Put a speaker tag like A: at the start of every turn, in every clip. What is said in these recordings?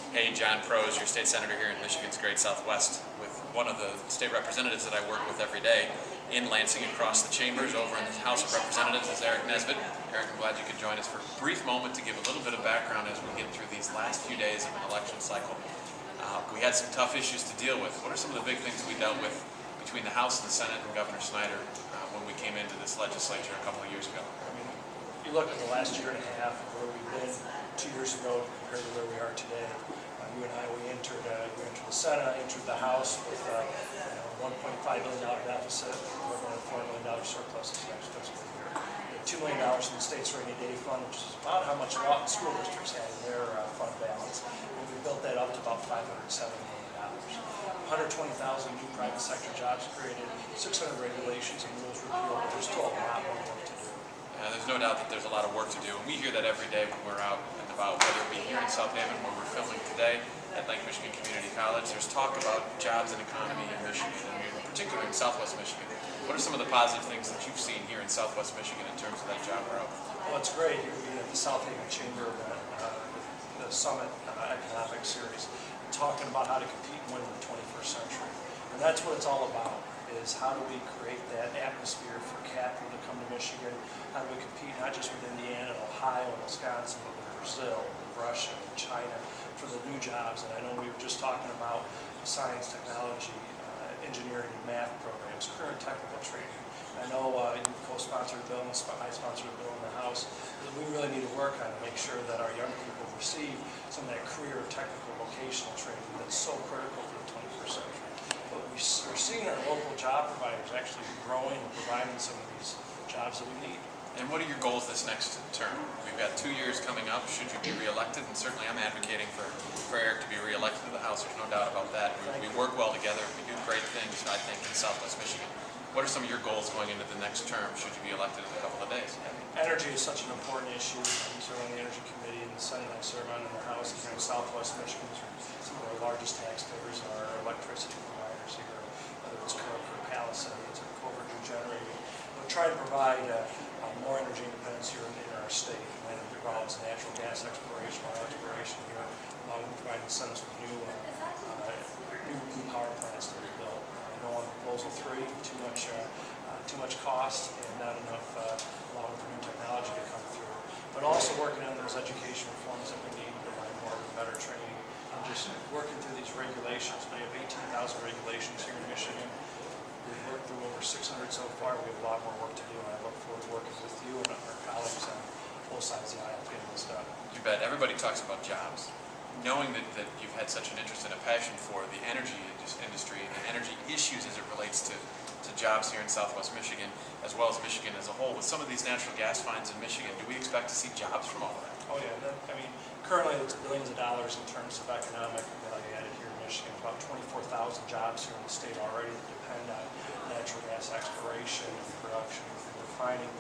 A: Hey, John Prose, your state senator here in Michigan's Great Southwest, with one of the state representatives that I work with every day in Lansing across the chambers over in the House of Representatives is Aric Nesbitt. Aric, I'm glad you could join us for a brief moment to give a little bit of background as we get through these last few days of an election cycle. We had some tough issues to deal with. What are some of the big things we dealt with between the House and the Senate and Governor Snyder when we came into this legislature a couple of years ago?
B: I mean, you look at the last year and a half of where we've been 2 years ago compared to where we are today. You and I, we entered the Senate, I entered the House with $1.5 billion deficit, we're going to $4 million surplus this next fiscal year. $2 million in the state's rainy day fund, which is about how much Lawton school districts had in their fund balance. And we built that up to about $507 million. 120,000 new private sector jobs created, 600 regulations and rules repealed, but there's still a lot more work to do.
A: There's no doubt that there's a lot of work to do, and we hear that every day when we're out and about, whether it be here in South Haven, where we're filming today at Lake Michigan Community College. There's talk about jobs and economy in Michigan, and particularly in Southwest Michigan. What are some of the positive things that you've seen here in Southwest Michigan in terms of that job growth?
B: Well, it's great. You're going to be at the South Haven Chamber event, the Summit Economic Series, talking about how to compete and win in the 21st century. And that's what it's all about, is how do we create that atmosphere for capital to come to Michigan? How do we compete not just with Indiana and Ohio and Wisconsin, but with Brazil, and Russia, and China for the new jobs? And I know we were just talking about science, technology, engineering, and math programs, current technical training. I know you co-sponsored a bill and I sponsored a bill in the House that we really need to work on to make sure that our young people receive some of that career technical vocational training that's so critical for the 21st century. But we're seeing our local job providers actually growing and providing some of these jobs that we need.
A: And what are your goals this next term? We've got 2 years coming up. Should you be reelected? And certainly I'm advocating for Aric to be reelected to the House. There's no doubt about that. We work well together. We do great things, I think, in Southwest Michigan. What are some of your goals going into the next term, should you be elected in a couple of days?
B: Energy is such an important issue. I'm serving on the Energy Committee in the Senate. I serve on in the House here in Southwest Michigan. Some of our largest taxpayers are our electricity providers here, whether it's Kirk or Palisades or Covert New Generating. We're trying to provide more energy independence here in our state. And it involves natural gas exploration, oil exploration here, along with providing incentives for new power plants that we built. I know on Proposal 3, too much cost and not enough allowing for new technology to come through. But also working on those education reforms that we need to provide more and better training. And just working through these regulations. We have 18,000 regulations here in Michigan. We've worked through over 600 so far. We have a lot more work to do, and I look forward to working with you and our colleagues on both sides of the aisle to get this done.
A: You bet. Everybody talks about jobs. Knowing that you've had such an interest and a passion for the energy industry and the energy issues as it relates to jobs here in Southwest Michigan, as well as Michigan as a whole, with some of these natural gas finds in Michigan, do we expect to see jobs from all of that?
B: Oh yeah, I mean, currently it's billions of dollars in terms of economic value added here in Michigan. About 24,000 jobs here in the state already that depend on natural gas exploration and production and refining.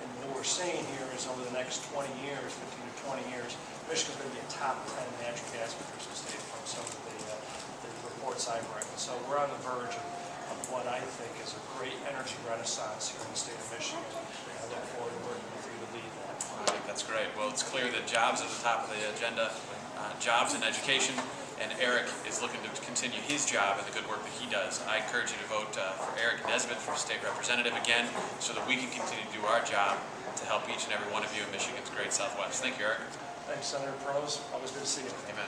B: And what we're seeing here is over the next 20 years, 15 to 20 years, Michigan's going to be a top 10 natural gas producing state from some of the reports I've read. And so we're on the verge of what I think is a great energy renaissance here in the state of Michigan. And I look forward to working with you to lead that.
A: I think that's great. Well, it's clear that jobs are at the top of the agenda, jobs and education, and Aric is looking to continue his job and the good work that he does. I encourage you to vote for Aric Nesbitt for State Representative again, so that we can continue to do our job to help each and every one of you in Michigan's Great Southwest. Thank you, Aric.
B: Thanks, Senator Prose. Always good to see you.
A: Amen.